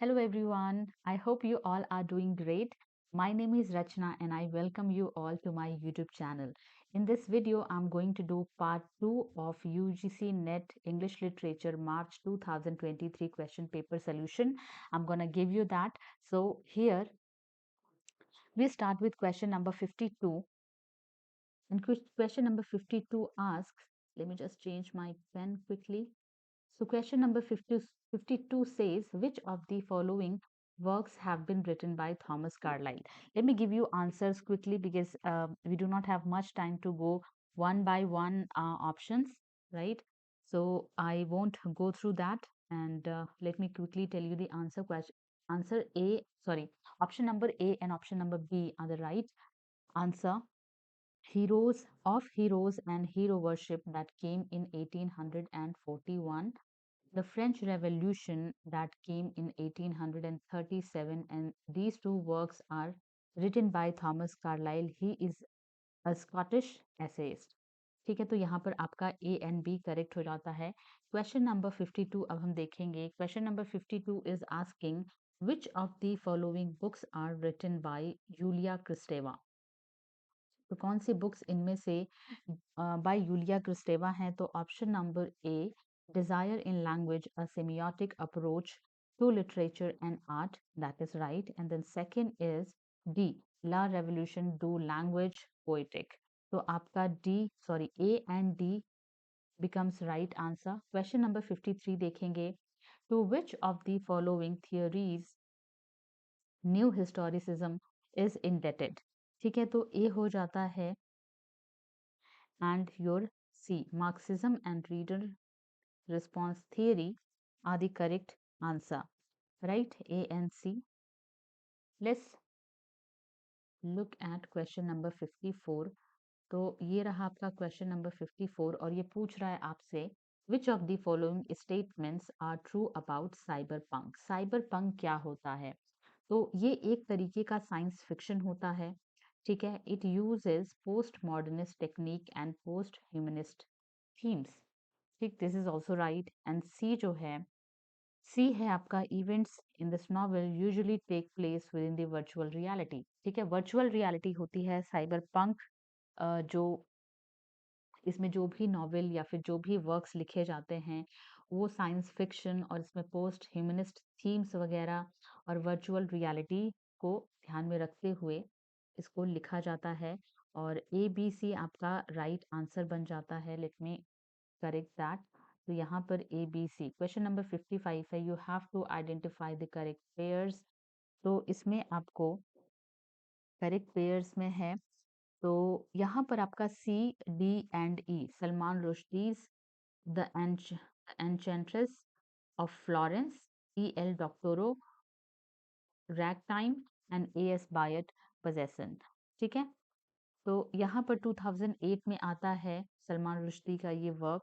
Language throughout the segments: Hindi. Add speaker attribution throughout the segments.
Speaker 1: Hello everyone. I hope you all are doing great. My name is Rachna and I welcome you all to my YouTube channel. In this video, I'm going to do part 2 of UGC NET English Literature March 2023 question paper solution. I'm going to give you that. So here we start with question number 52. And question number 52 asks, let me just change my pen quickly. So question number 52 says, which of the following works have been written by Thomas Carlyle? Let me give you answers quickly because we do not have much time to go one by one options, right? So I won't go through that. And let me quickly tell you the answer. Answer A, sorry, option number A and option number B are the right answer. Heroes and hero worship that came in 1841, the French Revolution that came in 1837, and these two works are written by Thomas Carlyle. He is a Scottish essayist. ठीक है, तो यहाँ पर आपका ए एंड बी करेक्ट हो जाता है. क्वेश्चन नंबर 52 अब हम देखेंगे. Question number 52 is asking which of the following books are written by Julia Kristeva. तो कौन सी बुक्स इनमें से बाय यूलिया क्रिस्टेवा हैं? तो option number A, desire in language a semiotic approach to literature and art, that is right. And then second is D, la revolution du language poetic. तो आपका D, sorry, A and D becomes right answer. Question number 53 देखेंगे. To which of the following theories new historicism is indebted? ठीक है, तो ए हो जाता है and your C, Marxism and reader response theory are the correct answer. Right, A and C. Let's look at question number 54. तो ये रहा आपका क्वेश्चन नंबर 54 और ये पूछ रहा है आपसे which of the following statements are true about cyberpunk. Cyberpunk क्या होता है? तो ये एक तरीके का साइंस फिक्शन होता है. ठीक है, it uses post modernist technique and post humanist themes. ठीक, this is also right. And C जो है, सी है आपका events in this novel usually take place within the virtual reality. ठीक है, वर्चुअल रियलिटी होती है साइबर पंक. जो इसमें जो भी नॉवेल या फिर जो भी वर्क्स लिखे जाते हैं वो साइंस फिक्शन और इसमें पोस्ट ह्यूमनिस्ट थीम्स वगैरह और वर्चुअल रियलिटी को ध्यान में रखते हुए इसको लिखा जाता है. और ए बी सी आपका राइट आंसर बन जाता है. Let me correct that. तो यहाँ पर A B C. Question number 55 है, you have to identify the correct pairs. तो इसमें आपको करेक्ट पेयर्स में है, तो यहाँ पर आपका C, D and E, Salman Rushdie's the Enchantress of Florence, E L Doctorow Ragtime and A S Byatt Possession. ठीक है, तो यहाँ पर 2008 में आता है सलमान रुश्दी का ये work.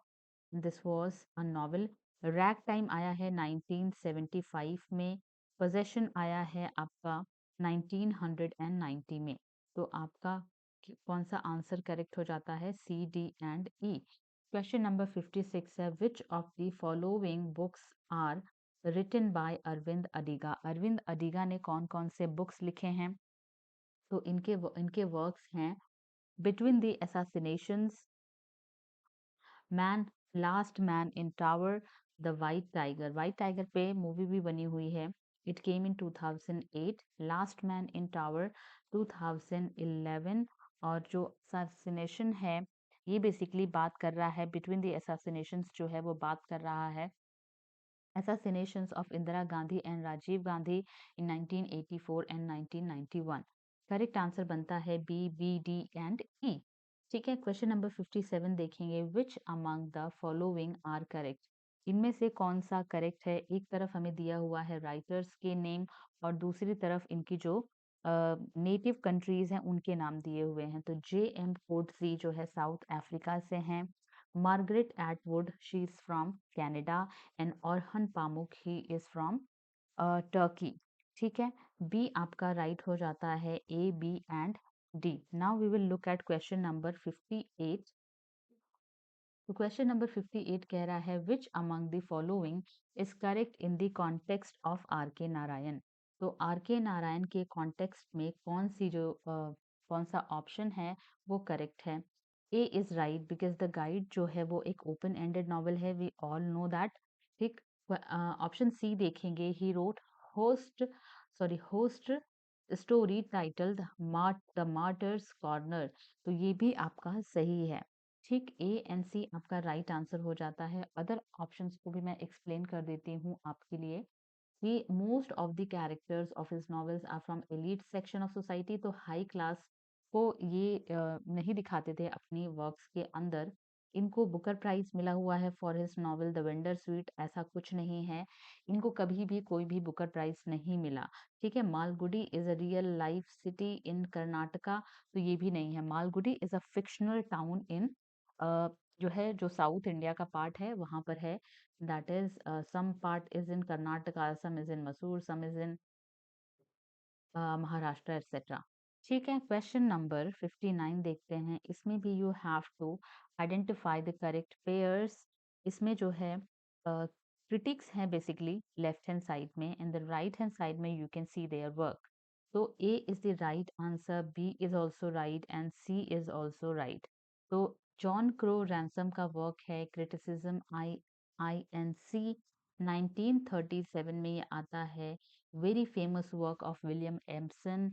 Speaker 1: This was a novel. Rag time आया है 1975 में. पोजेशन आया है आपका 1990 में. तो आपका कौन सा आंसर करेक्ट हो जाता है? C, D and E. Question number 56 है, which of the following books are written by Aravind Adiga. Aravind Adiga ने कौन कौन से बुक्स लिखे हैं? तो इनके वर्क्स हैं between the assassinations, man, last man in tower, the white tiger. White tiger पे मूवी भी बनी हुई है. It came in 2008. Last man in tower 2011. और जो असैसिनेशन है ये बेसिकली बात कर रहा है बिटवीन द असैसिनेशंस, जो है वो बात कर रहा है assassinations of Indira Gandhi and Rajiv Gandhi in 1984 and 1991. Correct answer बनता है B, B, D and E. ठीक है, क्वेश्चन नंबर 57 देखेंगे. Which among the following are correct. इनमें से कौन सा करेक्ट है? एक तरफ हमें दिया हुआ है राइटर्स के नेम और दूसरी तरफ इनकी जो नेटिव कंट्रीज हैं उनके नाम दिए हुए हैं. तो जे एम कोटजी जो है साउथ अफ्रीका से हैं. Margaret Atwood, she is from Canada. And Orhan Pamuk, he is from Turkey. ठीक है, बी आपका राइट हो जाता है. A, B and D. Now we will look at question number 58. तो क्वेश्चन नंबर 58 कह रहा है which among the following is correct in the context of R K Narayan. तो आर के नारायण के कॉन्टेक्स्ट में कौन सा ऑप्शन है वो करेक्ट है। A is right because the Guide जो है वो एक ओपन एंडेड नॉवल है, वी ऑल नो दैट। ठीक। ऑप्शन सी देखेंगे, he wrote ghost story titled the Martyr's Corner. तो ये भी आपका सही है। ठीक, ए एंड सी आपका राइट आंसर हो जाता है। अदर ऑप्शंस को भी मैं एक्सप्लेन कर देती हूँ आपके लिए कि most of the characters of his novels are from elite section of society. तो हाई क्लास को ये नहीं दिखाते थे अपनी वर्क्स के अंदर। इनको बुकर प्राइज मिला हुआ है for his novel the vendor sweet, ऐसा कुछ नहीं है। इनको कभी भी कोई भी बुकर प्राइज नहीं मिला। ठीक है, Malgudi is a real life city in Karnataka, तो ये भी नहीं है। Malgudi is a fictional town in जो है जो साउथ इंडिया का पार्ट है वहां पर है। that is some part is in Karnataka, some is in Mysore, some is in Maharashtra etcetera. ठीक है, क्वेश्चन नंबर 59 देखते हैं। इसमें भी you have to identify the correct pairs. इसमें जो है क्रिटिक्स हैं बेसिकली लेफ्ट हैंड साइड में, and the right hand side में you can see their work. तो A is the right answer, B is also right and C is also right. तो जॉन क्रो रैंसम का वर्क है क्रिटिसिज्म, INC, 1937 में ये आता है। very famous work of William Empson,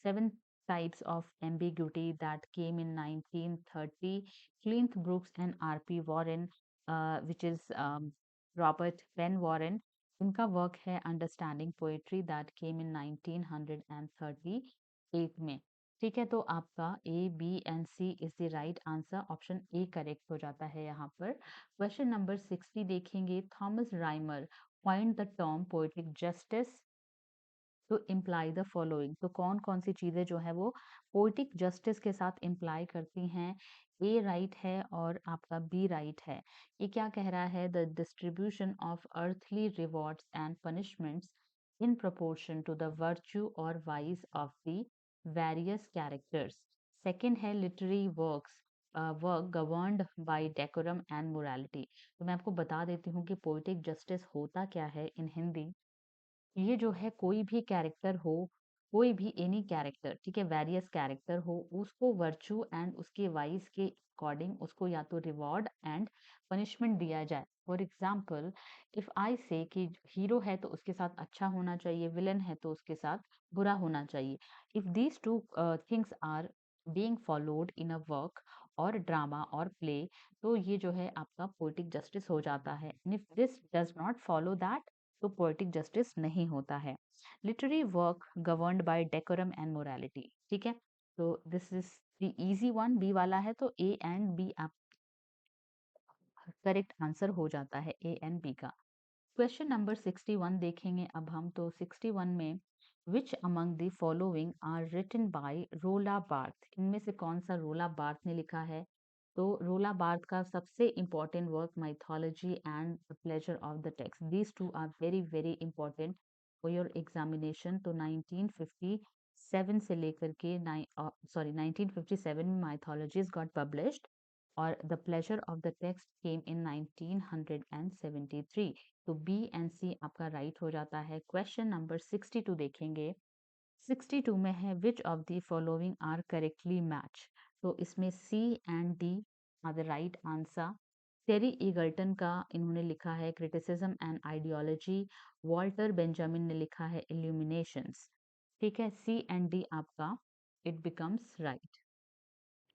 Speaker 1: Seven Types of Ambiguity, that came in 1930. Clint Brooks and R.P. Warren, which is Robert Penn Warren, इनका वर्क है understanding poetry, that came in 1938 में। ठीक है, तो आपका A B and C is the right answer, option A correct हो जाता है यहाँ पर। क्वेश्चन नंबर 60 देखेंगे। Thomas Rymer coined the term poetic justice to imply the following। तो कौन कौन सी चीजें जो है वो पोइटिक जस्टिस के साथ इम्प्लाई करती हैं। ए राइट है और आपका बी राइट है। ये क्या कह रहा है, the distribution of earthly rewards and punishments in proportion to the virtue और vice of the various characters. Second है literary work governed by decorum and morality. तो मैं आपको बता देती हूँ कि पोइटिक जस्टिस होता क्या है इन हिंदी। ये जो है कोई भी कैरेक्टर हो, कोई भी एनी कैरेक्टर, ठीक है, वेरियस कैरेक्टर हो, उसको वर्चू एंड उसके वाइज के अकॉर्डिंग उसको या तो रिवॉर्ड एंड पनिशमेंट दिया जाए। फॉर एग्जाम्पल, इफ आई से कि हीरो है तो उसके साथ अच्छा होना चाहिए, विलन है तो उसके साथ बुरा होना चाहिए। If these two things are being followed in a work और ड्रामा और प्ले, तो ये जो है आपका पोएटिक जस्टिस हो जाता है। If this does not follow that, तो पोएटिक जस्टिस नहीं होता है। Literary work governed by decorum and morality. ठीक है, तो this is the easy one, B वाला है, तो ए एंड बी आप करेक्ट आंसर हो जाता है, ए एंड बी का। क्वेश्चन नंबर 61 देखेंगे अब हम। तो 61 में which among the following are written by रोला बार्थ। इनमें से कौन सा रोला बार्थ ने लिखा है। तो रोला बार्थ का सबसे important work mythology and the pleasure of the text, these two are very very important for your examination. तो 1957 से लेकर के 1957 में माइथोलॉजीज गॉट पब्लिश्ड और the pleasure of the text came in 1973। तो बी एंड सी आपका राइट हो जाता है। क्वेश्चन नंबर 62 देखेंगे। 62 में है which of the following are correctly matched. तो इसमें C and D are the right answer. Terry Eagleton का इन्होंने लिखा है criticism and ideology, Walter Benjamin ने लिखा है इल्यूमिनेशंस। ठीक है, सी एंड डी आपका इट बिकम्स राइट।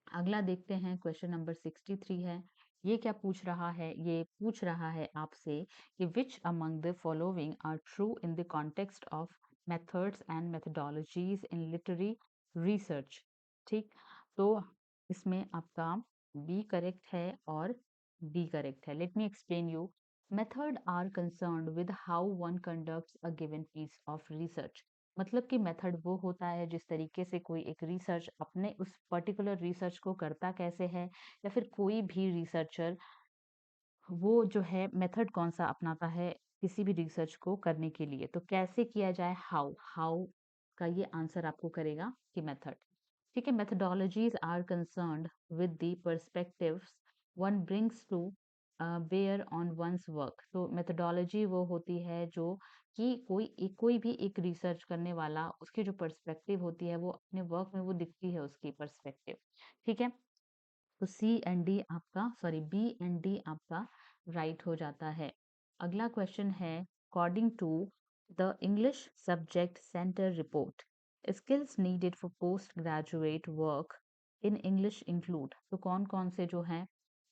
Speaker 1: अगला देखते हैं, क्वेश्चन नंबर 63 है। ये क्या पूछ रहा है, ये पूछ रहा है आपसे कि which among the following are true in the context of methods and methodologies in literary research. ठीक, तो इसमें आपका बी करेक्ट है और डी करेक्ट है। Let me explain you. Method are concerned with how one conducts a given piece of research. मतलब कि मेथड वो होता है जिस तरीके से कोई एक रिसर्च अपने उस पर्टिकुलर रिसर्च को करता कैसे है, या फिर कोई भी रिसर्चर वो जो है मेथड कौन सा अपनाता है किसी भी रिसर्च को करने के लिए। तो कैसे किया जाए, हाउ, हाउ का ये आंसर आपको करेगा कि मेथड। ठीक है, methodologies are concerned with the perspectives one brings to bear on one's work. तो मेथोडोलॉजी वो होती है जो कि कोई भी एक रिसर्च करने वाला, उसकी जो पर्सपेक्टिव होती है वो अपने वर्क में वो दिखती है उसकी पर्सपेक्टिव। ठीक है, तो सी एंड डी आपका, सॉरी, बी एंड डी आपका राइट हो जाता है। अगला क्वेश्चन है, according to the English Subject Centre report, skills needed for post graduate work in English include. तो कौन कौन से जो हैं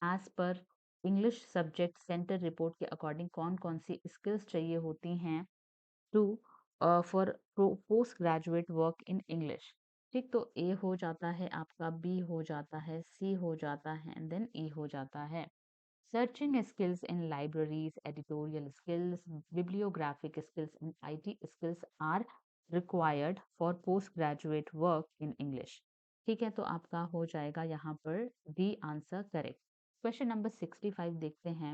Speaker 1: एज पर इंग्लिश सब्जेक्ट सेंटर रिपोर्ट के अकॉर्डिंग कौन कौन सी स्किल्स चाहिए होती हैं to for post graduate work in English. ठीक, तो ए हो जाता है आपका, बी हो जाता है, सी हो जाता है एंड देन ई हो जाता है। Searching skills in libraries, editorial skills, bibliographic skills, and IT skills are required for postgraduate work in English. ठीक है, तो आपका हो जाएगा यहाँ पर D answer correct. Question number 65 देखते हैं।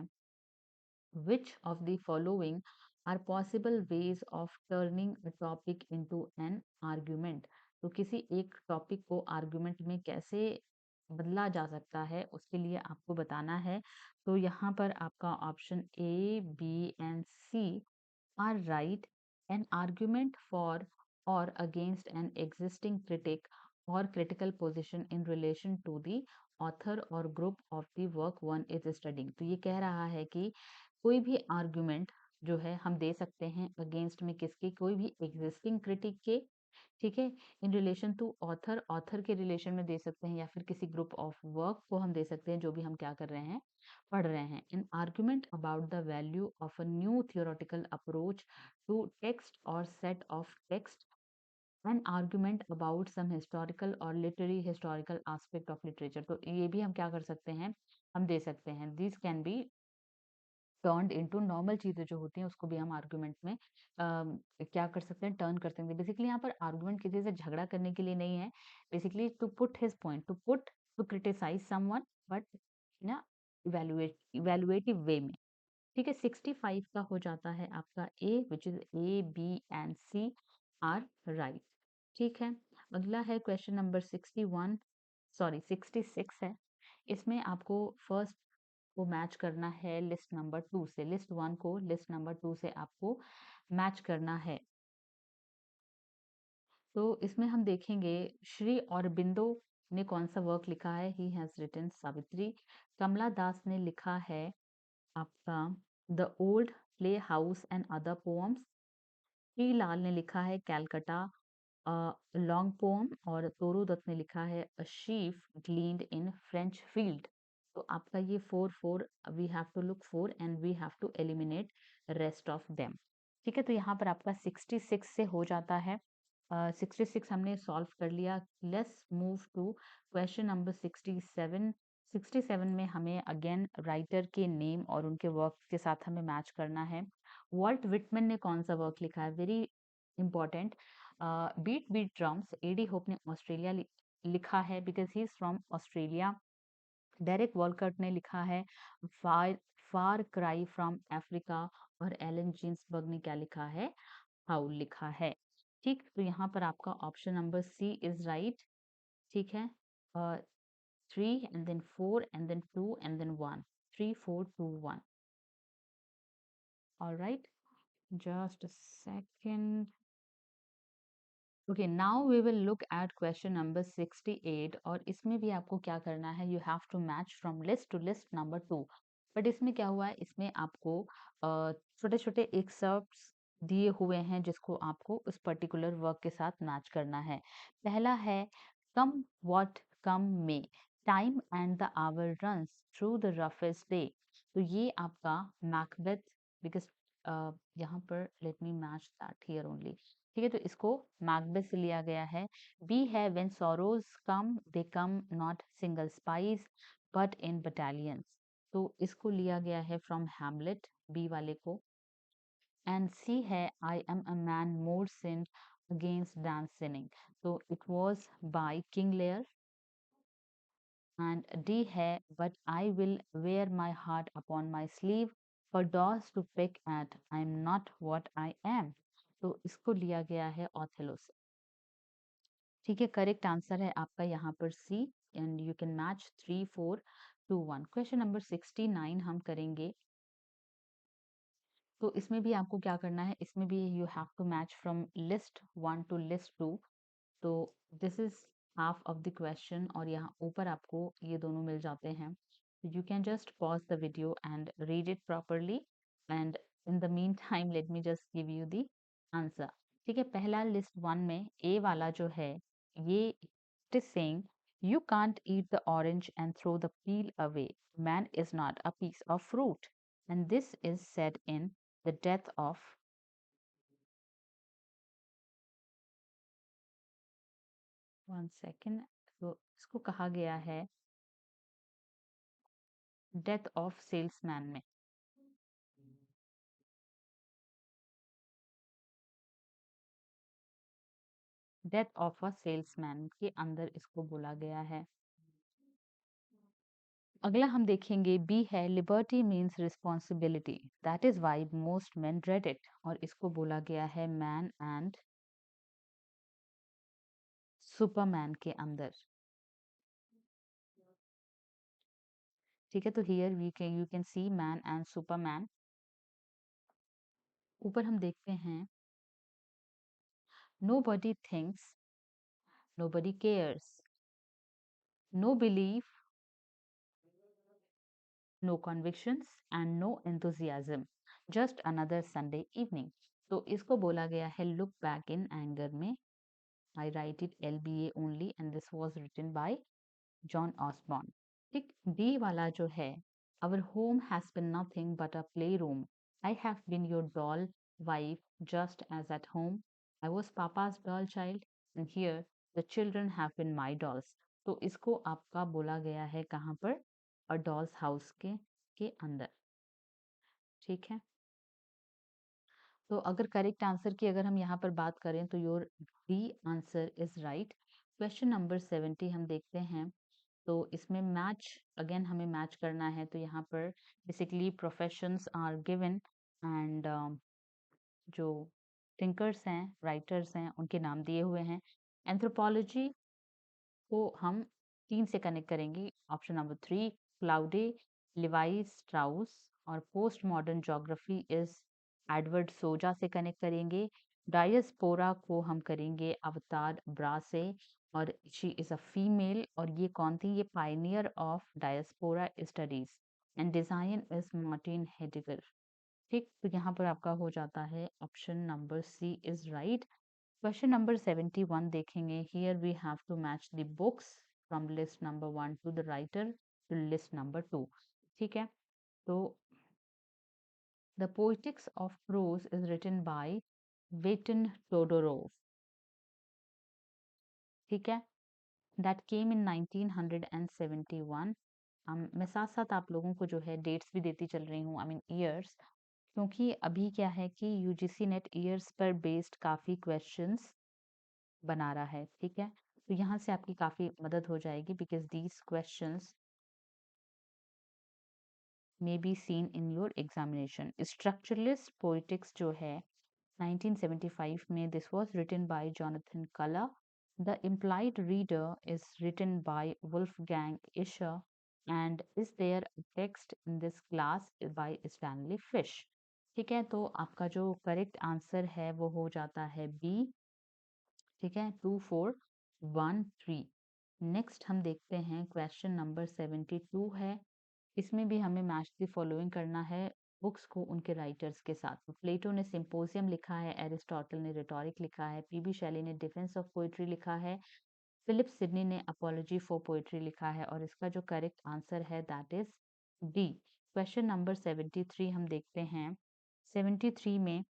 Speaker 1: Which of the following are possible ways of turning a topic into an argument? तो किसी एक टॉपिक को आर्गुमेंट में कैसे बदला जा सकता है उसके लिए आपको बताना है। तो यहाँ पर आपका option A, B and C are right. An argument for or against an existing critic or critical position in relation to the author or group of the work one is studying। तो ये कह रहा है कि कोई भी आर्गुमेंट जो है हम दे सकते हैं अगेंस्ट में किसके, कोई भी एग्जिस्टिंग क्रिटिक के। ठीक है, in relation to author, author के रिलेशन में दे सकते हैं, या फिर किसी ग्रुप ऑफ वर्क को हम दे सकते हैं जो भी हम क्या कर रहे हैं, पढ़ रहे हैं। An argument about the value of a new theoretical approach to text और set of text. An argument about some historical और literary historical aspect of literature. तो ये भी हम क्या कर सकते हैं, हम दे सकते हैं। This can be turned into, normal चीजें जो होती हैं उसको भी हम आर्गुमेंट में क्या कर सकते हैं, टर्न कर सकते हैं। बेसिकली यहाँ पर आर्गुमेंट किसी से झगड़ा करने के लिए नहीं है, basically to put his point, to criticise someone, but ना इवेलुएटिव वे में। ठीक है, 65 का हो जाता है आपका A, which is A, B and C are right. ठीक है, अगला है क्वेश्चन नंबर 61, सॉरी 66 है। इसमें आपको फर्स्ट को मैच करना है लिस्ट नंबर 2 से, लिस्ट 1 को लिस्ट नंबर 2 से आपको मैच करना है। तो इसमें हम देखेंगे श्री अरबिंदो ने कौन सा वर्क लिखा है, he has written Savitri. Kamala Das ने लिखा है आपका the old playhouse and other poems. Shrilal ने लिखा है कैलकटा लॉन्ग पोम, और तोरू दत्त ने लिखा है a sheaf gleaned in French field. तो आपका ये 4 we have to look for and we have to eliminate rest of them. ठीक है, तो यहाँ पर आपका 66 से हो जाता है। 66 हमने सॉल्व कर लिया। Let's move to question number 67। 67 में हमें अगेन राइटर के नेम और उनके वर्क के साथ हमें मैच करना है। वॉल्ट विटमैन ने कौन सा वर्क लिखा है, very important. Beat beat drums, A D Hope ने ऑस्ट्रेलिया लिखा है, because he is from Australia. Derek Walcott ने लिखा है far far cry from Africa, और एलन जिन्सबर्ग ने क्या लिखा है, हाउल लिखा है। ठीक, तो यहाँ पर आपका option number C is right. ठीक है, 3 and then 4 and then 2 and then 1, 3 4 2 1। All right, just a second. Okay, now we will look at question number 68, और इसमें भी आपको क्या करना है, you have to match from list to list number 2। But इसमें क्या हुआ है, इसमें आपको छोटे छोटे एक्सर्प्ट्स दिए हुए हैं जिसको आपको उस पर्टिकुलर वर्क के साथ मैच करना है। पहला है come what come may, time and the hour runs through the roughest day. तो ये आपका मैकबेथ, बिकॉज यहाँ पर let me match that here only. ठीक है, तो इसको मैकबेथ से लिया गया है। बी है when sorrows come they come not single spice but in battalions. तो इसको लिया गया है फ्रॉम हैमलेट, बी वाले को। एंड सी है I am a man more sinned against than sinning, तो it was by King Lear. And D है but I will wear my heart upon my sleeve for daws to peck at I am not what I am. तो इसको लिया गया है ऑथेलो से। ठीक है, करेक्ट आंसर है आपका यहाँ पर C, and you can match 3 4 2-1। Question number 69 हम करेंगे। तो इसमें भी आपको क्या करना है, इसमें भी you have to match from list 1 to list 2। तो this is half of the question और यहाँ ऊपर आपको ये दोनों मिल जाते हैं। You can just pause the video and read it properly and in the mean time let me just give you the answer. ठीक है, पहला लिस्ट 1 में ए वाला जो है ये it is saying you can't eat the orange and throw the peel away. Man is not a piece of fruit. And this is said in the death of 1 second। तो इसको कहा गया है डेथ ऑफ सेल्समैन में। डेथ ऑफ अ सेल्समैन के अंदर इसको बोला गया है। अगला हम देखेंगे बी है liberty means responsibility that is why most main dread it और इसको बोला गया है मैन एंड सुपरमैन के अंदर। ठीक है, तो here you can C man and Superman. ऊपर हम देखते हैं nobody thinks, nobody cares, no belief, no convictions and no enthusiasm, just another Sunday evening। तो इसको बोला गया है look back in anger में। I write it LBA only and this was written by John Osborne. ठीक, डी वाला जो है our home has been nothing but a playroom. I have been your doll wife just as at home I was papa's doll child and here the children have been my dolls। तो इसको आपका बोला गया है कहाँ पर, और डॉल्स हाउस के अंदर। ठीक है, तो अगर करेक्ट आंसर की अगर हम यहाँ पर बात करें तो your D answer is right. Question number 70 हम देखते हैं। तो इसमें मैच अगेन हमें मैच करना है। तो यहाँ पर basically professions are given and जो थिंकर्स हैं राइटर्स हैं उनके नाम दिए हुए हैं। एंथ्रोपोलॉजी को हम 3 से कनेक्ट करेंगे। Option number 3 Claude, Levi Strauss और post modern geography is Edward Soja से कनेक्ट करेंगे। डायस्पोरा को हम करेंगे अवतार ब्रा से और शी इज अ फीमेल और ये कौन थी, ये pioneer of diaspora studies and Dasein is Martin Heidegger. ठीक, तो यहाँ पर आपका हो जाता है option number C is right. Question number 71 देखेंगे। Here we have to match the books from list number 1 to the writer to list number 2। ठीक है, तो the poetics of prose is written by Tzvetan Todorov. ठीक है, दैट केम इन 1971। मैं साथ साथ आप लोगों को जो है डेट्स भी देती चल रही हूँ, आई मीन ईयर्स, क्योंकि अभी क्या है कि यूजीसी नेट ईयर्स पर बेस्ड काफ़ी क्वेश्चंस बना रहा है। ठीक है, तो यहाँ से आपकी काफ़ी मदद हो जाएगी because these questions may be seen in your examination. Structuralist poetics जो है 1975 में this was written by Jonathan Culler. The implied reader is written by Wolfgang Iser and is there text in this class by Stanley Fish. ठीक है, तो आपका जो करेक्ट आंसर है वो हो जाता है बी। ठीक है, 2413। नेक्स्ट हम देखते हैं क्वेश्चन नंबर 72 है। इसमें भी हमें मैच द फॉलोइंग करना है बुक्स को उनके राइटर्स के साथ। तो प्लेटो ने सिम्पोजियम लिखा है, एरिस्टोटल ने रिटोरिक लिखा है, पीबी शैली ने डिफेंस ऑफ पोइट्री लिखा है, फिलिप सिडनी ने अपोलॉजी फॉर पोइट्री लिखा है और इसका जो करेक्ट आंसर है that is D. Question number 73 हम देखते हैं। 73 में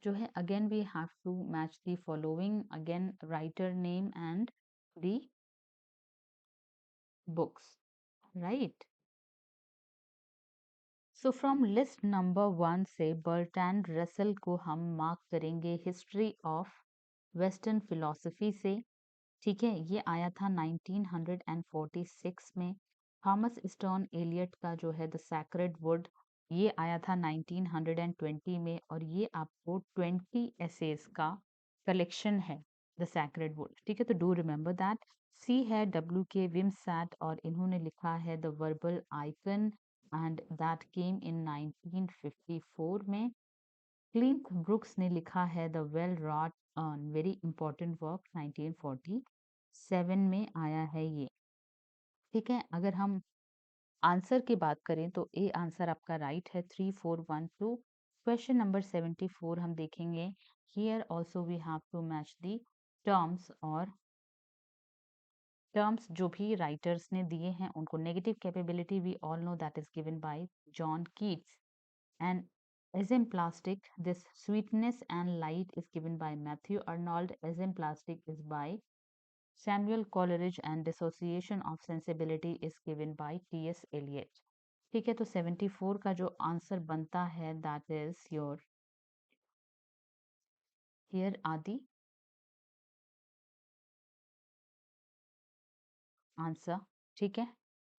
Speaker 1: जो है again we have to match the following again writer name and the books, right. So from list number 1 से बर्ट्रैंड रसेल को हम मार्क करेंगे हिस्ट्री ऑफ वेस्टर्न फिलोसफी से। ठीक है, ये आया था 1946 में। थॉमस स्टर्न एलियट का जो है द सैक्रेड वुड ये आया था 1920 में और ये आपको 20 एसेस का कलेक्शन है द सैक्रेड वुड। ठीक है, तो डू रिमेम्बर दैट। सी है डब्ल्यू के विमसैट और इन्होंने लिखा है the verbal icon and that came in 1954 में। क्लिंट ब्रुक्स ने लिखा है the well wrought very important work 1947 में आया है ये। ठीक है, अगर हम आंसर की बात करें तो ए आंसर आपका राइट है 3412। क्वेश्चन नंबर 74 हम देखेंगे। Here also we have to match the terms, और टर्म्स जो भी राइटर्स ने दिए हैं उनको। Negative capability we all know that is given by John Keats, and Plastic, this sweetness and light is given by Matthew Arnold. Plastic is by Samuel Coleridge, and dissociation of sensibility is given by T.S. Eliot. ठीक है, तो 74 का जो आंसर बनता है दैट इज योर हियर आदि आंसर। ठीक है,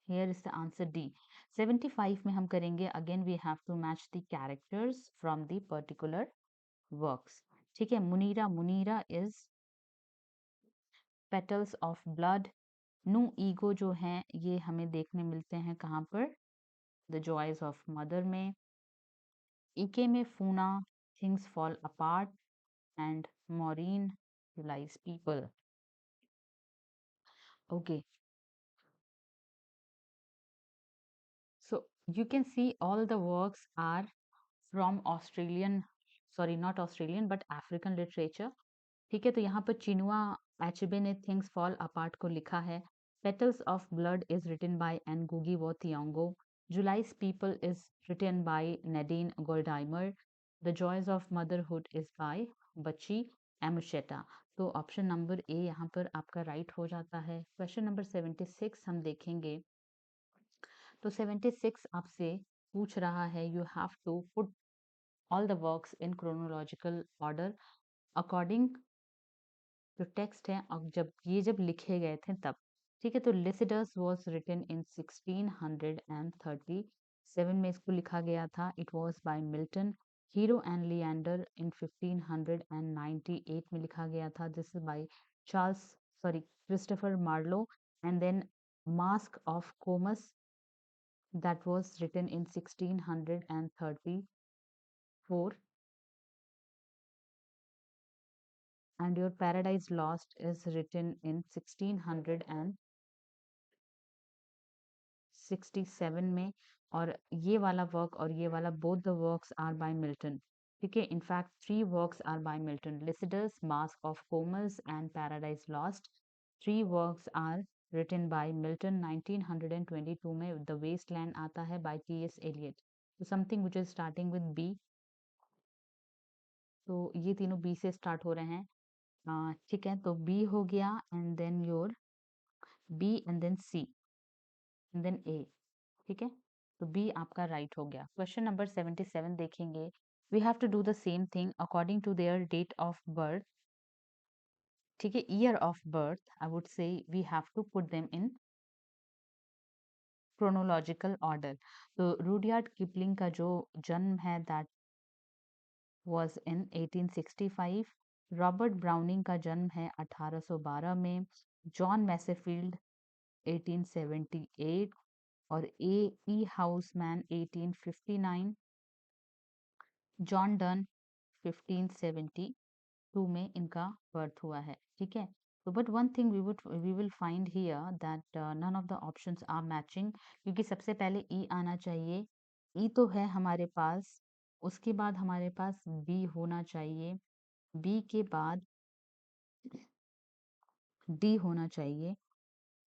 Speaker 1: here is the answer D. 75 में हम करेंगे again we have to match the characters from the particular works. ठीक है, Munira, Munira is petals of blood. No ego जो हैं ये हमें देखने मिलते हैं कहाँ पर, द जॉयज ऑफ मदर में। Ikemefuna, things fall apart, and Maureen, realize people. Okay, so you can see all the works are from Australian, sorry not Australian but African literature। ठीक है, तो यहाँ पर चिनुआ एचबे ने थिंग्स फॉल अपार्ट को लिखा है। Petals of blood is written by Ngugi wa Thiong'o. July's people is written by Nadine Gordimer. The joys of motherhood is by Buchi Emecheta. तो ऑप्शन नंबर ए यहाँ पर आपका राइट हो जाता है। क्वेश्चन नंबर 76 हम देखेंगे। तो 76 आपसे पूछ रहा है you have to put all the works in chronological order according जो टेक्स्ट है, अब जब लिखे गए थे तब। ठीक है, तो लिसिडस वाज रिटन इन 1637 में इसको लिखा गया था। It was by Milton. Hero and Leander in 1598 में लिखा गया था। This is by Charles sorry Christopher Marlowe. And then masque of Comus that was written in 1634, and your Paradise Lost is written in 1667 में। और ये वाला वर्क और ये वाला both the works are by Milton। ठीक है, in fact 3 works are by Milton: Lycidas, Mask of Comus and Paradise Lost। 3 works are written by Milton। 1922 में The Wasteland आता है by T.S. Eliot। So something which is starting with B, तो ये तीनों बी से स्टार्ट हो रहे हैं। ठीक है, तो बी हो गया, and then your B and then C and then A. ठीक है, तो बी आपका राइट हो गया। क्वेश्चन नंबर 77 देखेंगे। We have to do the same thing according to their date of birth. ठीक है, year of birth I would say we have to put them in chronological order. तो रूडयार्ड किपलिंग का जो जन्म है that was in 1865। Robert Browning का जन्म है 1812 में। जॉन मैसेफील्ड 1878, और A E Housman 1859। John Donne 1572 में इनका बर्थ हुआ है। ठीक है, तो but one thing we will find here that none of the options are matching, क्योंकि सबसे पहले ई आना चाहिए। ई तो है हमारे पास, उसके बाद हमारे पास बी होना चाहिए, बी के बाद डी होना चाहिए।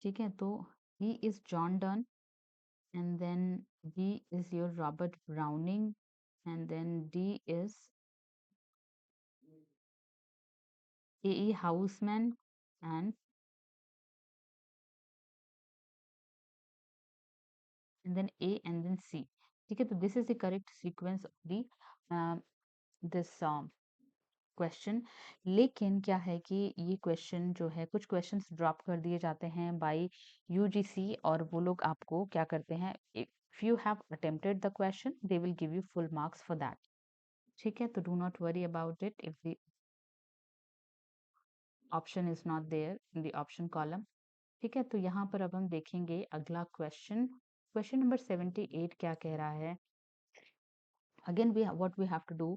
Speaker 1: ठीक है, तो he is John Donne, and then B is your Robert Browning, and then D is A.E. Houseman, and then A and then C। ठीक है, तो this is the correct sequence of the this question. लेकिन क्या है कि ये क्वेश्चन जो है, कुछ क्वेश्चंस ड्रॉप कर दिए जाते हैं बाय यूजीसी, और वो लोग आपको क्या करते हैं, if you have attempted the question they will give you full marks for that. ठीक है, तो do not worry about it if the option is not there in the option column। ठीक है, तो यहाँ पर अब हम देखेंगे अगला क्वेश्चन। क्वेश्चन नंबर 78 क्या कह रहा है? Again we what we have to do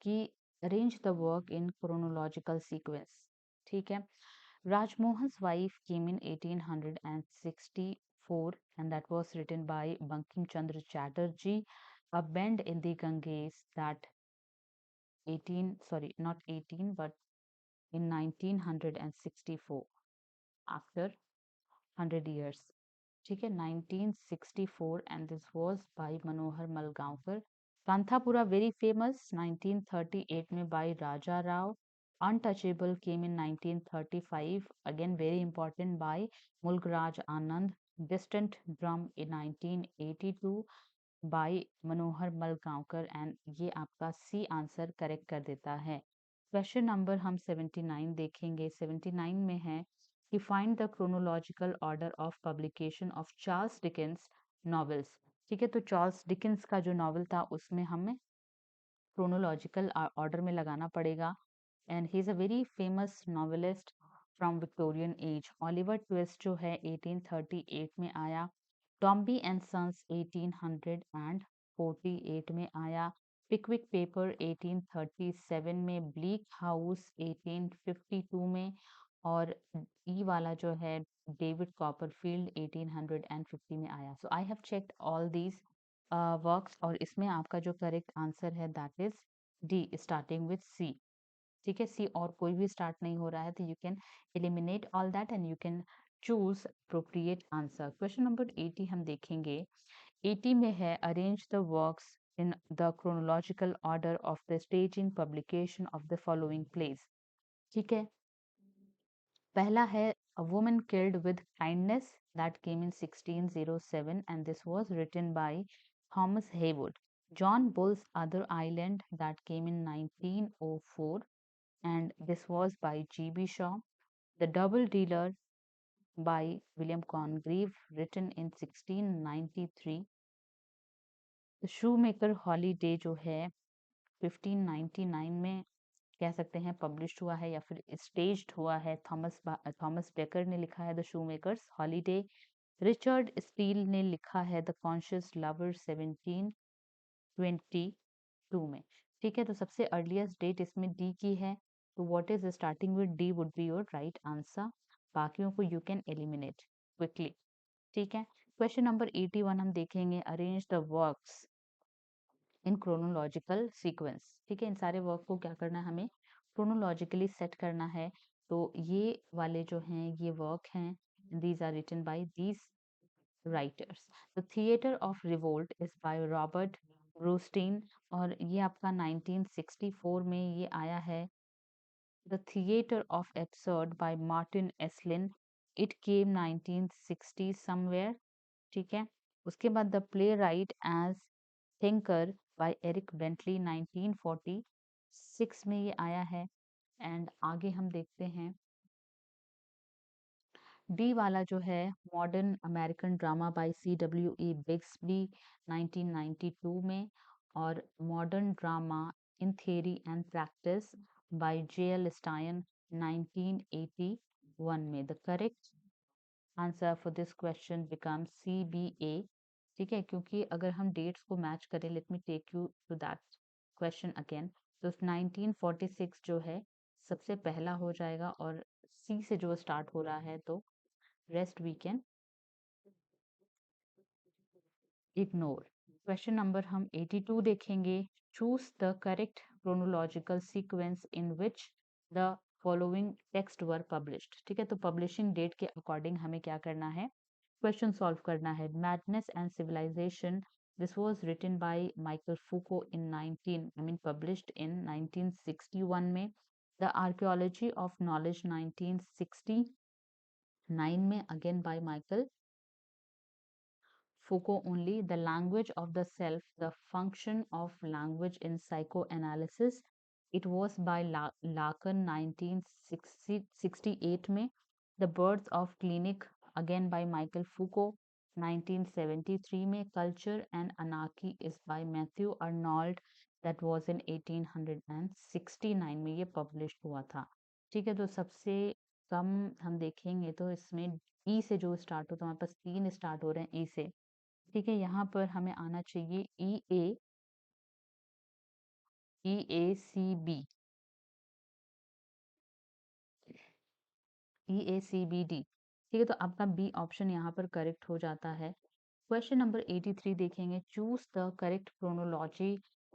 Speaker 1: कि arrange the work in chronological sequence. ठीक है, Rajmohan's wife came in 1864 and that was written by Bankim Chandra Chatterjee. A Bend in the Ganges, that 18, sorry, not 18, but in 1964, after 100 years. ठीक है, 1964 and this was by Manohar Malgaonkar. Kanthapura very famous 1938 में by Raja Rao. Untouchable came in 1935, again very important, by Mulkraj Anand. Distant Drum in 1982 by Manohar Malgonkar, and ये आपका सी आंसर करेक्ट कर देता है। क्वेश्चन नंबर हम 79 देखेंगे। 79 में है कि find the chronological order of publication of Charles Dickens novels. ठीक है, तो चार्ल्स डिकेंस का जो नॉवल था उसमें हमें क्रोनोलॉजिकल ऑर्डर में लगाना पड़ेगा, and he is a very famous novelist from Victorian age. Oliver twist जो है 1838 में आया। टॉम्बी एंड सन्स 1848 में आया। पिकविक पेपर 1837 में। ब्लीक हाउस 1852 में। और ई वाला जो है डेविड कॉपरफील्ड 1850 में आया। So I have checked all these works, और इसमें आपका जो करेक्ट आंसर है that is D, starting with C. ठीक है, सी और कोई भी स्टार्ट नहीं हो रहा है, तो you can eliminate all that and you can choose appropriate answer. Question number 80 हम देखेंगे। 80 में है arrange the works in the chronological order of the staging publication of the following place. ठीक है, पहला है A Woman Killed with Kindness, that came in 1607 and this was written by Thomas Heywood. John Bull's Other Island, that came in 1904 and this was by G.B. Shaw. The Double Dealer by William Congreve, written in 1693. The Shoemaker Holiday जो है 1599 में कह सकते हैं पब्लिश हुआ है या फिर स्टेज्ड हुआ है। थॉमस बेकर ने लिखा है the shoemakers holiday. Richard Steele ने लिखा है द कॉन्शियस लवर 1722 में। ठीक है, तो सबसे अर्लीस्ट डेट इसमें डी की है, तो what is starting with D would be your right answer. बाकियों को यू कैन एलिमिनेट क्विकली। ठीक है, क्वेश्चन नंबर 81 हम देखेंगे arrange the works in chronological sequence. ठीक है, इन सारे वर्क को क्या करना है, हमें क्रोनोलॉजिकली सेट करना है। तो ये वाले जो हैं ये वर्क हैं, these are written by these writers. The theatre of revolt is by Robert Brustein, और ये आपका 1964 में ये आया है। The theatre of absurd by Martin Esslin, it came 1960 somewhere. ठीक है, उसके बाद the playwright as thinker by Eric Bentley 1946 में ये आया है। एंड आगे हम देखते हैं डी वाला जो है modern American drama by C.W.E. Bigsby 1992 में, और modern drama in theory and practice by J.L. Styan 1981 में। The correct answer for this question become CBA। ठीक है, क्योंकि अगर हम डेट्स को मैच करें, let me take you to that question again. तो 1946 जो है सबसे पहला हो जाएगा, और सी से जो स्टार्ट हो रहा है, तो rest we can ignore. Question number हम 82 देखेंगे। Choose the correct chronological sequence in which the following text were published. ठीक है, तो पब्लिशिंग डेट के अकॉर्डिंग हमें क्या करना है, क्वेश्चन सॉल्व करना है। Madness and civilization, this was written by Michael Foucault in 19 I mean published in 1961 में। The Archaeology of Knowledge 1969 में, again by Michael Foucault only. The Language of the Self, the Function of Language in Psychoanalysis, it was by Lacan 1968 में। The Birth of Clinic, again by Michael Foucault 1973 में। Culture and Anarchy is by Matthew Arnold, that was in 1869 में ये published हुआ था। ठीक है, तो सबसे कम हम देखेंगे तो इसमें ई से जो स्टार्ट होता है, हमारे पास 3 स्टार्ट हो रहे हैं ई से। ठीक है, यहाँ पर हमें आना चाहिए EACB, EACBD। ठीक है, तो आपका बी ऑप्शन यहाँ पर करेक्ट हो जाता है। क्वेश्चन नंबर 83 देखेंगे, choose the correct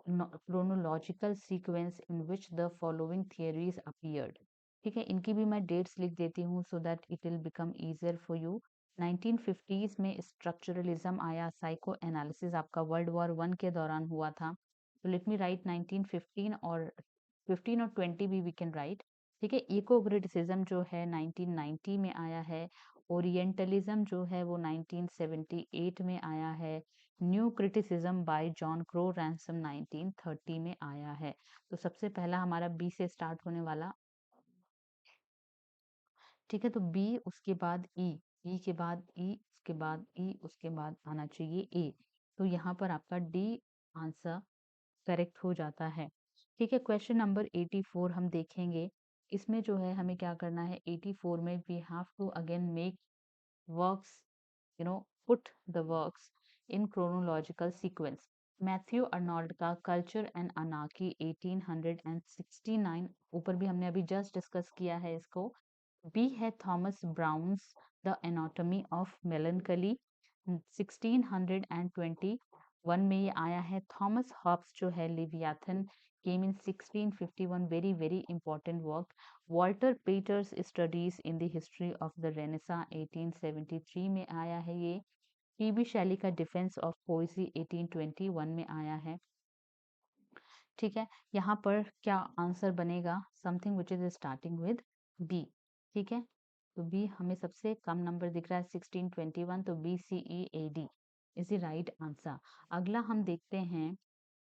Speaker 1: chronological sequence in which the following theories appeared. ठीक है, इनकी भी मैं डेट्स लिख देती हूँ so that it will become easier for you. 1950s में स्ट्रक्चरलिज्म आया, साइको एनालिसिस आपका वर्ल्ड वॉर वन के दौरान हुआ था। तो लेट मी राइट 1915 और 15 और 20 भी वी कैन राइट। ठीक है, इको क्रिटिसिज्म जो है 1990 में आया है। ओरिएंटलिज्म जो है वो 1978 में आया है। New criticism bye John Crowe ransom 1930 में आया है। तो सबसे पहला हमारा बी से स्टार्ट होने वाला। ठीक है, तो बी, उसके बाद ई, ई के बाद ई, उसके बाद ई, उसके बाद आना चाहिए ए। तो यहाँ पर आपका डी आंसर करेक्ट हो जाता है। ठीक है, क्वेश्चन नंबर 84 हम देखेंगे। इसमें जो है हमें क्या करना है, 84 में we have to again make works, put the works in chronological sequence. Matthew Arnold का कल्चर एंड अनार्की 1869, ऊपर भी हमने अभी जस्ट डिस्कस किया है इसको। बी है Thomas Browne's the anatomy of melancholy, 1621 में ये आया है। थॉमस हॉब्स जो है Leviathan came in 1651, very very important work. Walter Peter's studies in the history of the Renaissance 1873 में आया है ये। टीबी शैली का डिफेंस ऑफ पोइजी 1821 में आया है। ठीक है, यहाँ पर क्या आंसर बनेगा, something which is starting with B. ठीक है, तो बी हमें सबसे कम नंबर दिख रहा है 1621, तो BCEAD is the right answer. अगला हम देखते हैं,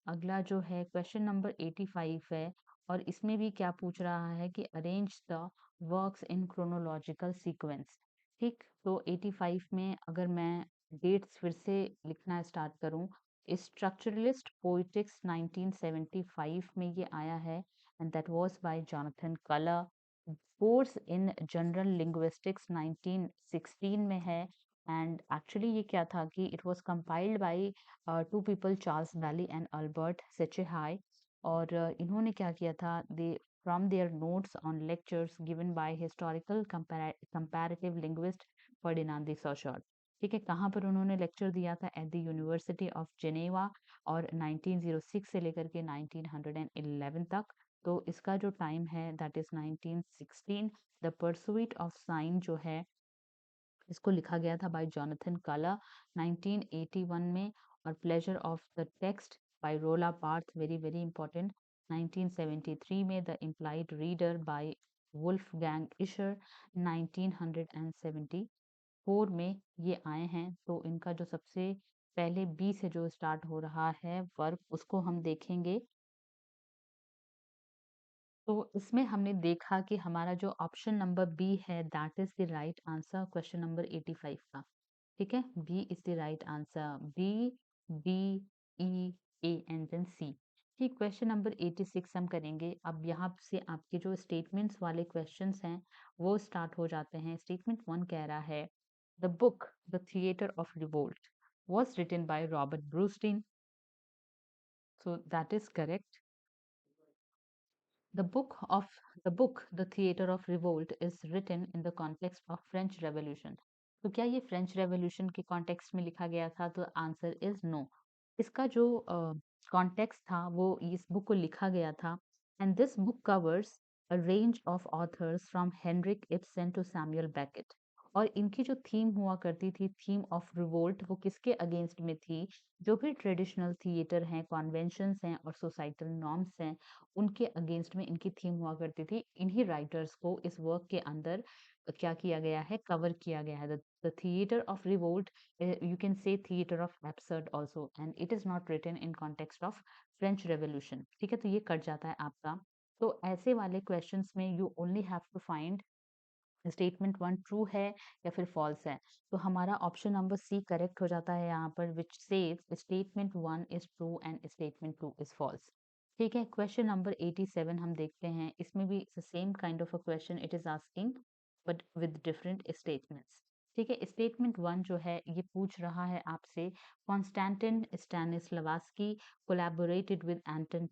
Speaker 1: अगला जो है क्वेश्चन नंबर 85 है, और इसमें भी क्या पूछ रहा है कि arrange the works in chronological sequence. ठीक, तो 85 में अगर मैं डेट्स फिर से लिखना स्टार्ट करूं, स्ट्रक्चरलिस्ट पोइटिक्स 1975 में ये आया है, and that was by Jonathan Culler. Course in general linguistics 1916 में है, एंड एक्चुअली ये क्या था कि it was compiled by two people, Charles Bally and Albert Sechehaye. और इन्होंने क्या किया था, they from their notes on lectures given by historical comparative linguist Ferdinand de Saussure. ठीक है, कहाँ पर उन्होंने लेक्चर दिया था, at the University of Geneva, और 1906 से लेकर के 1911 तक। तो इसका जो टाइम है that is 1916। The pursuit of sine जो है, इसको लिखा गया था बाय जॉनथन कलर 1981 में। और pleasure of the text by रोला बार्थ, वेरी वेरी इंपॉर्टेंट, 1973 में। The implied reader by Wolfgang Iser 1974 में ये आए हैं। तो इनका जो सबसे पहले बी से जो स्टार्ट हो रहा है वर्क, उसको हम देखेंगे। तो इसमें हमने देखा कि हमारा जो ऑप्शन नंबर बी है that is the right answer question number 85 का। ठीक है, B is the right answer, B, B, E, A and then C. ठीक, क्वेश्चन नंबर 86 हम करेंगे। अब यहाँ से आपके जो स्टेटमेंट्स वाले क्वेश्चंस हैं वो स्टार्ट हो जाते हैं। स्टेटमेंट 1 कह रहा है, the book the theatre of revolt was written by Robert Brustein. So that is correct. The book of The Theatre of Revolt is written in the context of French Revolution. तो क्या ये फ्रेंच रेवोल्यूशन के कॉन्टेक्स्ट में लिखा गया था? तो आंसर इज नो। इसका जो कॉन्टेक्स्ट था वो इस बुक को लिखा गया था, and this book covers a range of authors from Henrik Ibsen to Samuel Beckett. और इनकी जो थीम हुआ करती थी, थीम ऑफ रिवोल्ट, वो किसके अगेंस्ट में थी? जो भी ट्रेडिशनल थिएटर हैं, कॉन्वेंशंस हैं और सोसाइटल नॉर्म्स हैं, उनके अगेंस्ट में इनकी थीम हुआ करती थी। इन्हीं राइटर्स को इस वर्क के अंदर क्या किया गया है, कवर किया गया है। The theatre of revolt, you can say theater of absurd also, and it is not written in context of French Revolution। ठीक है, तो ये कट जाता है आपका। तो ऐसे वाले क्वेश्चंस में you only have to find statement 1 true है या फिर फॉल्स है। तो हमारा ऑप्शन नंबर सी करेक्ट हो जाता है यहाँ पर, which says statement 1 is true and statement 2 is false. ठीक है, क्वेश्चन नंबर 87 हम देखते हैं। इसमें भी same kind of a question it is asking, but with different statements. ठीक है, स्टेटमेंट 1 जो है ये पूछ रहा है आपसे, Konstantin Stanislavski collaborated with Anton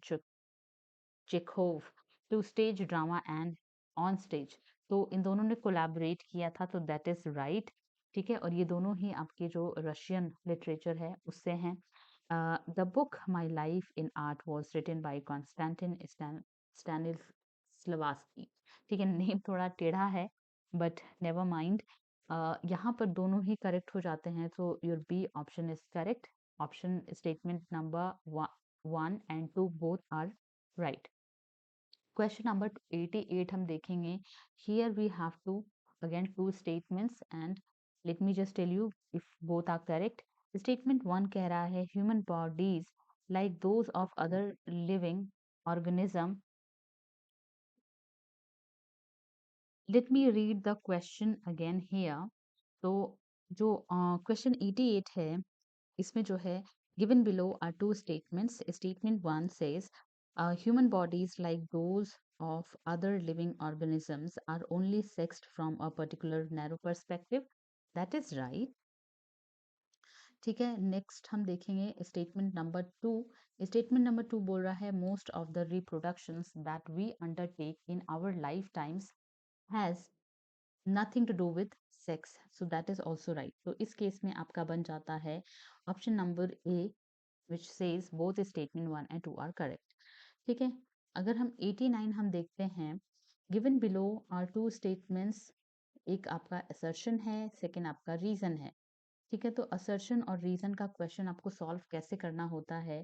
Speaker 1: Chekhov to stage drama and on stage. तो इन दोनों ने कोलैबोरेट किया था, तो दैट इज राइट। ठीक है, और ये दोनों ही आपके जो रशियन लिटरेचर है उससे हैं। The book my life in art was written by Konstantin Stanislavski. ठीक है, नेम थोड़ा टेढ़ा है बट नेवर माइंड। यहाँ पर दोनों ही करेक्ट हो जाते हैं, तो your B option is correct. Option statement number 1 and 2 both are right. Question number 88 हम देखेंगे। Here we have to again two statements and let me just tell you if both are correct. Statement 1 कह रहा है human bodies like those of other living organism. Let me read the question again here. तो जो क्वेश्चन 88 है इसमें जो है given below are two statements. Statement 1 says human bodies like those of other living organisms are only sexed from a particular narrow perspective. That is right. ठीक है, नेक्स्ट हम देखेंगे स्टेटमेंट नंबर 2। स्टेटमेंट नंबर 2 बोल रहा है most of the reproductions that we undertake in our life times has nothing to do with sex, so that is also right. तो इस केस में आपका बन जाता है option number A which says both statement 1 and 2 are correct। ठीक है, अगर हम 89 हम देखते हैं, given below are two statements, एक आपका assertion है, सेकंड आपका रीजन है। ठीक है, तो असर्शन और रीजन का क्वेश्चन आपको सॉल्व कैसे करना होता है।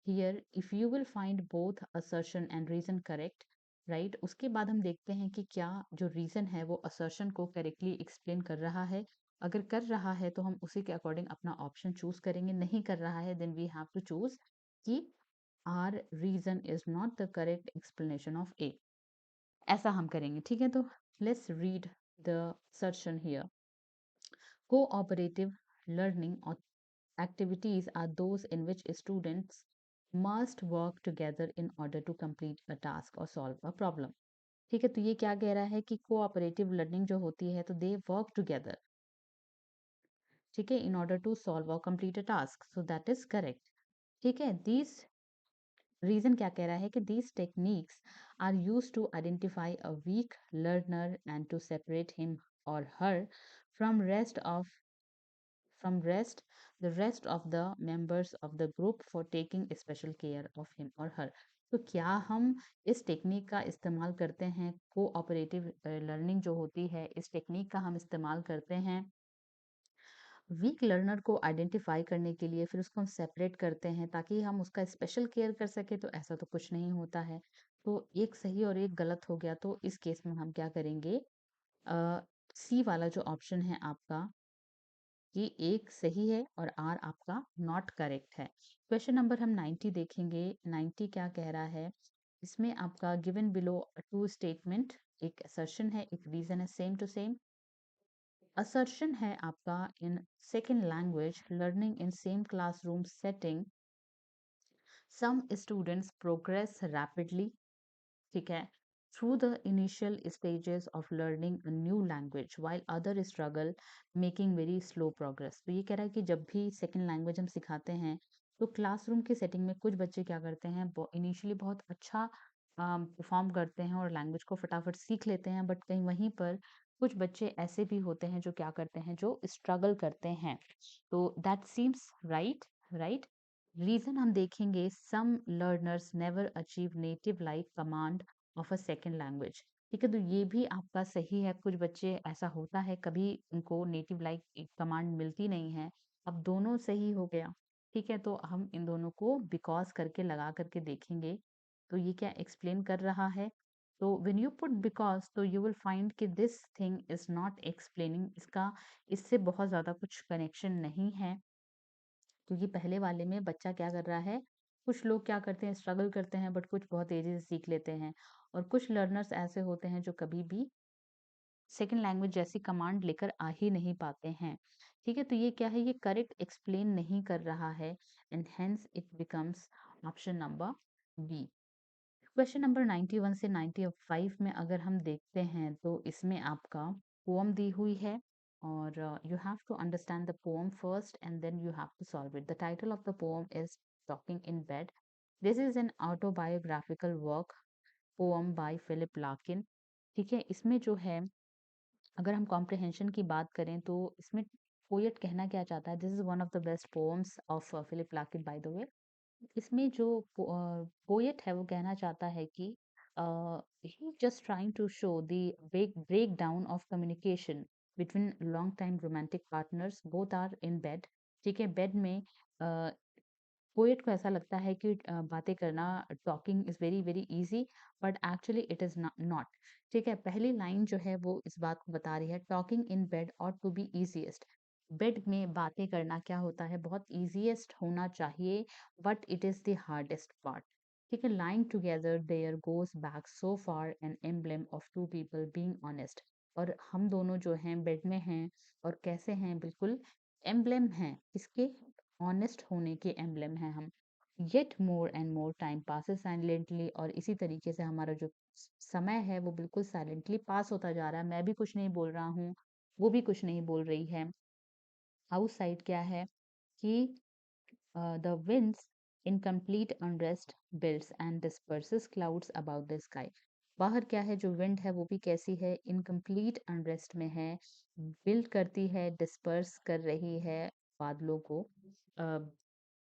Speaker 1: Here if you will find both assertion and reason correct, right, उसके बाद हम देखते हैं कि क्या जो रीजन है वो असर्शन को करेक्टली एक्सप्लेन कर रहा है। अगर कर रहा है तो हम उसी के अकॉर्डिंग अपना ऑप्शन चूज करेंगे, नहीं कर रहा है then we have to choose कि R reason is not the correct explanation of A, ऐसा हम करेंगे। ठीक है, तो let's read the assertion here। Cooperative learning activities are those in which students must work together in order to complete a task or solve a problem। ठीक है, तो ये क्या कह रहा है कि कोऑपरेटिव लर्निंग जो होती है तो दे वर्क टुगेदर, ठीक है, इन ऑर्डर टू सॉल्व और complete a task, so that is correct. ठीक है, दिस रीजन क्या कह रहा है कि these techniques are used to identify a weak learner and to separate him or her from rest the rest of the members of the group for taking special care of him or her। तो क्या हम इस टेक्निक का इस्तेमाल करते हैं, कोऑपरेटिव लर्निंग जो होती है इस टेक्निक का हम इस्तेमाल करते हैं वीक लर्नर को आइडेंटिफाई करने के लिए, फिर उसको हम सेपरेट करते हैं ताकि हम उसका स्पेशल केयर कर सके, तो ऐसा तो कुछ नहीं होता है। तो एक सही और एक गलत हो गया, तो इस केस में हम क्या करेंगे, सी वाला जो ऑप्शन है आपका ये एक सही है और आर आपका नॉट करेक्ट है। क्वेश्चन नंबर हम 90 देखेंगे। 90 क्या कह रहा है, इसमें आपका गिवन बिलो टू स्टेटमेंट, एक असर्शन है एक रीजन है, सेम टू सेम। असर्शन है आपका in second language learning in same classroom setting some students progress rapidly, ठीक है, through the initial stages of learning a new language while others struggle making very slow progress। तो ये कह रहा है कि जब भी सेकंड लैंग्वेज हम सिखाते हैं तो क्लासरूम के सेटिंग में कुछ बच्चे क्या करते हैं, इनिशियली बहुत अच्छा परफॉर्म करते हैं और लैंग्वेज को फटाफट सीख लेते हैं, बट कहीं वहीं पर कुछ बच्चे ऐसे भी होते हैं जो क्या करते हैं, जो स्ट्रगल करते हैं। तो that seems right, right. Reason हम देखेंगे some learners never achieve native like command of a second language. ठीक है, तो ये भी आपका सही है, कुछ बच्चे ऐसा होता है कभी उनको नेटिव लाइक कमांड मिलती नहीं है। अब दोनों सही हो गया। ठीक है, तो हम इन दोनों को बिकॉज करके लगा करके देखेंगे तो ये क्या एक्सप्लेन कर रहा है। तो व्हेन यू पुट बिकॉज तो यू विल फाइंड कि this thing is not explaining, इसका इससे बहुत ज्यादा कुछ कनेक्शन नहीं है, क्योंकि पहले वाले में बच्चा क्या कर रहा है, कुछ लोग क्या करते हैं स्ट्रगल करते हैं बट कुछ बहुत तेजी से सीख लेते हैं, और कुछ लर्नर्स ऐसे होते हैं जो कभी भी सेकेंड लैंग्वेज जैसी कमांड लेकर आ ही नहीं पाते हैं। ठीक है, तो ये क्या है, ये करेक्ट एक्सप्लेन नहीं कर रहा है and hence it becomes option number B. Question number 91 से 95 में अगर हम देखते हैं तो इसमें आपका पोअम दी हुई है। or you have to understand the poem first and then you have to solve it. The title of the poem is Talking in Bed. This is an autobiographical work, poem by Philip Larkin. ठीक है, इसमें जो है, अगर हम कॉम्प्रिहेंशन की बात करें तो इसमें पोएट कहना क्या चाहता है, this is one of the best poems of Philip Larkin by the way. इसमें जो पोएट है वो कहना चाहता है कि he just trying to show the break down of communication between long time romantic partners, both are in bed. ठीक है, बेड में पोएट को ऐसा लगता है कि बातें करना, talking is very very easy, but actually it is not. ठीक है, पहली लाइन जो है वो इस बात को बता रही है, टॉकिंग इन बेड और टू बी इजीएस्ट। बेड में बातें करना क्या होता है, बहुत इजीएस्ट होना चाहिए, but it is the hardest part. ठीक है, lying together there goes back so far an emblem of two people being honest. और हम दोनों जो हैं बेड में हैं, और कैसे हैं, बिल्कुल एम्ब्लेम हैं किसके, ऑनेस्ट होने के एम्ब्लेम हैं हम। Yet more and more time passes silently, और इसी तरीके से हमारा जो समय है वो बिल्कुल साइलेंटली पास होता जा रहा है। मैं भी कुछ नहीं बोल रहा हूँ, वो भी कुछ नहीं बोल रही है। आउटसाइड क्या है कि the winds in complete unrest builds and disperses clouds about the sky। बाहर क्या है, जो विंड है वो भी कैसी है, इनकम्प्लीट अनरेस्ट में है, बिल्ड करती है, डिस्पर्स कर रही है बादलों को,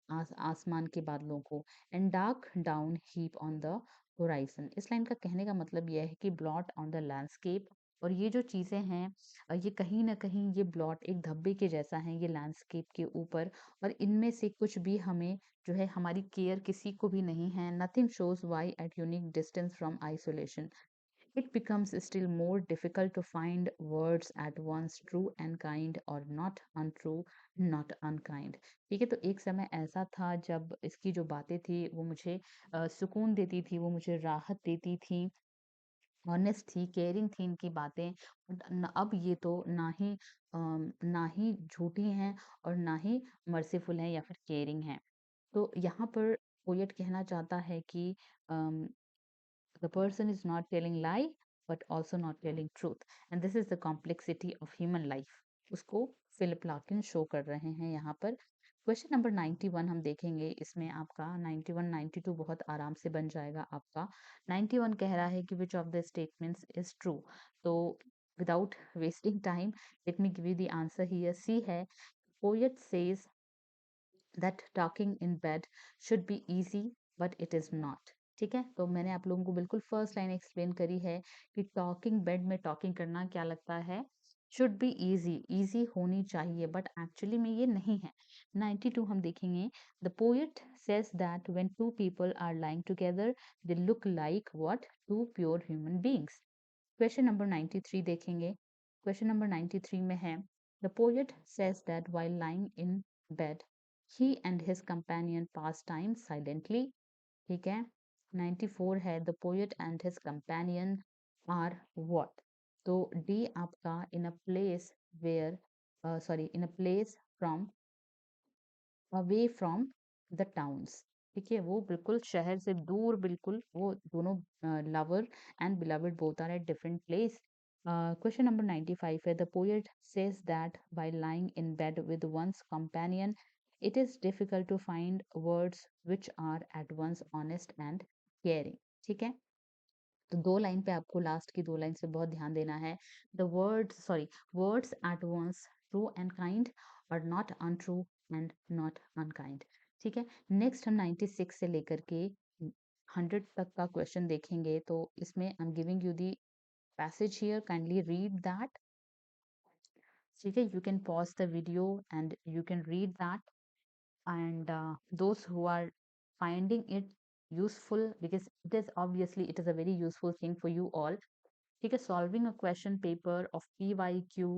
Speaker 1: आसमान के बादलों को, and dark down heap on the horizon. इस लाइन का कहने का मतलब यह है कि ब्लॉट ऑन द लैंडस्केप। और ये जो चीजें हैं, ये कहीं ना कहीं ये ब्लॉट एक धब्बे के जैसा है ये लैंडस्केप के ऊपर, और इनमें से कुछ भी हमें जो है, हमारी केयर किसी को भी नहीं है। Nothing shows why at unique distance from isolation, it becomes still more difficult to find words at once true and kind or not untrue, not unkind। ठीक है, तो एक समय ऐसा था जब इसकी जो बातें थी वो मुझे सुकून देती थी, वो मुझे राहत देती थी, ऑनेस्ट थी, केयरिंग थी इनकी बातें। अब ये तो ना ही झूठी हैं और ना ही मर्सीफुल हैं या फिर केयरिंग हैं। तो यहाँ पर पोएट कहना चाहता है कि the person is not telling lie but also not telling truth, and this is the complexity of human life। उसको फिलिप लार्किन शो कर रहे हैं यहाँ पर। क्वेश्चन नंबर 91 हम देखेंगे, इसमें आपका 91 92 बहुत आराम से बन जाएगा आपका। 91 कह रहा है कि which of the statements is true. तो without wasting time, let me give you the answer here. C है, poet says that talking in bed should be easy but it is not। ठीक है, तो मैंने आप लोगों को बिल्कुल फर्स्ट लाइन एक्सप्लेन करी है कि टॉकिंग बेड में टॉकिंग करना क्या लगता है, शुड बी इजी, इजी होनी चाहिए, बट एक्चुअली में ये नहीं है। 92 हम देखेंगे, the poet says that when two people are lying together they look like what, two pure human beings. Question number 93 देखेंगे। क्वेश्चन नंबर 93 में है, the poet says that while lying in bed he and his companion pass time silently। ठीक है, 94 है, the poet and his companion are what। तो डी आपका in a place where, sorry, in a place from away from the towns. ठीक है, वो बिल्कुल शहर से दूर, बिल्कुल वो दोनों lover and beloved both are at different place. Question number 95 है, the poet says that by lying in bed with one's companion it is difficult to find words which are at once honest and caring। ठीक है, तो दो लाइन पे आपको, लास्ट की दो लाइन से बहुत ध्यान देना है। The words, sorry, words at once true and kind और not untrue and not unkind. ठीक है, नेक्स्ट हम 96 से लेकर के 100 तक का क्वेश्चन देखेंगे। तो इसमें I am giving you the passage here, kindly read that. ठीक है, you can pause the video and you can read that, and those who are finding it useful, because it is obviously it is a very useful thing for you all। ठीक है, solving a question paper of PYQ,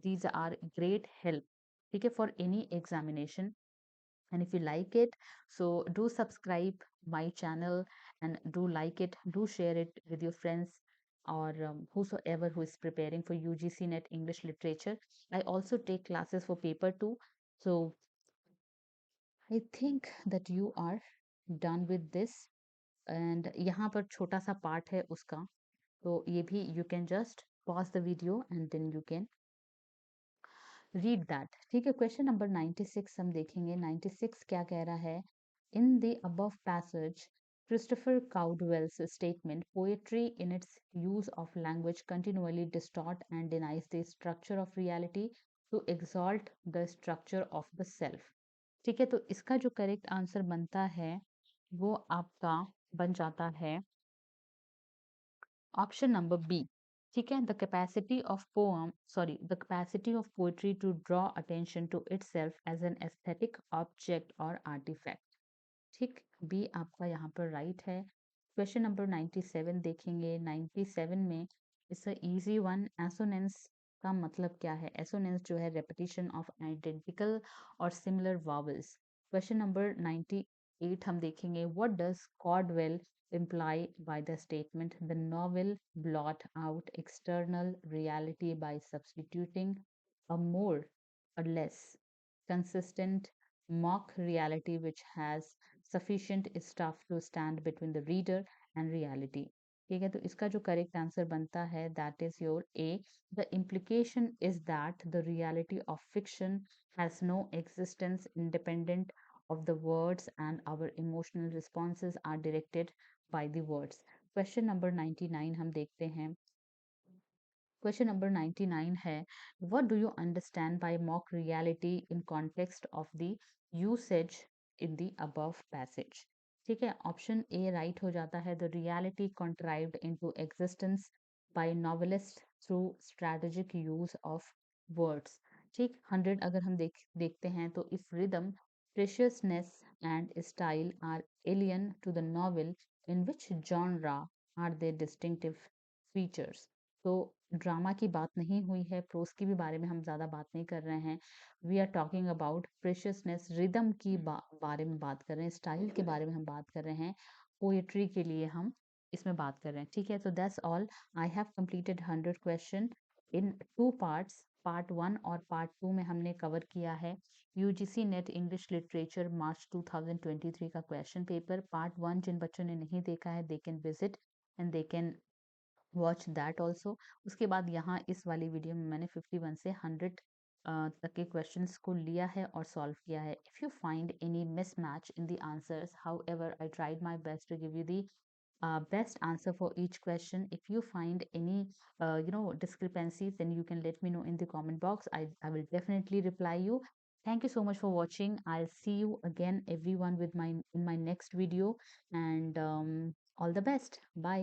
Speaker 1: these are great help, ठीक है, for any examination। and if you like it, so do subscribe my channel, and do like it, do share it with your friends, or whosoever who is preparing for UGC NET English Literature। I also take classes for paper 2, so I think that you are done with this। and यहाँ पर छोटा सा पार्ट है उसका, तो ये भी you can just pause the video and then you can read that. ठीक है, क्वेश्चन नंबर 96 हम देखेंगे। 96 क्या कह रहा है? In the above passage Christopher Caldwell's statement, poetry in its use of language continually distort and denies the structure of reality to exalt the structure of the self। ठीक है, तो इसका जो करेक्ट आंसर बनता है वो आपका बन जाता है ऑप्शन नंबर बी। ठीक है, the capacity of poetry to draw attention to itself as an aesthetic object और आर्टिफैक्ट। ठीक, बी आपका यहाँ पर राइट है। क्वेश्चन नंबर 97 देखेंगे। 97 में it's a easy one. Assonance का मतलब क्या है? एसोनेंस जो है रेपिटेशन ऑफ आइडेंटिकल और सिमिलर वावल्स। क्वेश्चन नंबर 98 हम देखेंगे। What does Caudwell imply by the statement the novel blot out external reality by substituting a more or less consistent mock reality which has sufficient stuff to stand between the reader and reality। ठीक है, तो इसका जो करेक्ट आंसर बनता है that is your A. The implication is that the reality of fiction has no existence independent of the words and our emotional responses are directed by the words। Question number 99 हम देखते हैं। Question number 99 है, what do you understand by mock reality in context of the usage in the above passage? ठीक है, ऑप्शन ए राइट हो जाता है। The reality contrived into existence by novelists through strategic use of words। ठीक, 100 अगर हम देखते हैं तो if rhythm, preciousness and style are alien to the novel, in which genre are they distinctive features? तो ड्रामा की बात नहीं हुई है, प्रोस की भी बारे में हम ज़्यादा बात नहीं कर रहे हैं। We are talking about preciousness, rhythm की बारे में बात कर रहे हैं, स्टाइल के बारे में हम बात कर रहे हैं, पोएट्री के लिए हम इसमें बात कर रहे हैं। ठीक है, तो that's all. I have completed 100 question in two parts. Part 1 और पार्ट 2 में हमने कवर किया है यूजीसी नेट इंग्लिश लिटरेचर मार्च 2023 का क्वेश्चन पेपर। पार्ट 1 जिन बच्चों ने नहीं देखा है they can visit and they can watch that also. उसके बाद यहाँ इस वाली वीडियो में मैंने 51 से 100 तक के क्वेश्चंस को लिया है और सॉल्व किया है। If you find any mismatch in the answers, however I tried my best to give you the best answer for each question. If you find any discrepancies, then you can let me know in the comment box. I will definitely reply you. Thank you so much for watching. I'll see you again everyone with my in my next video, and all the best. Bye.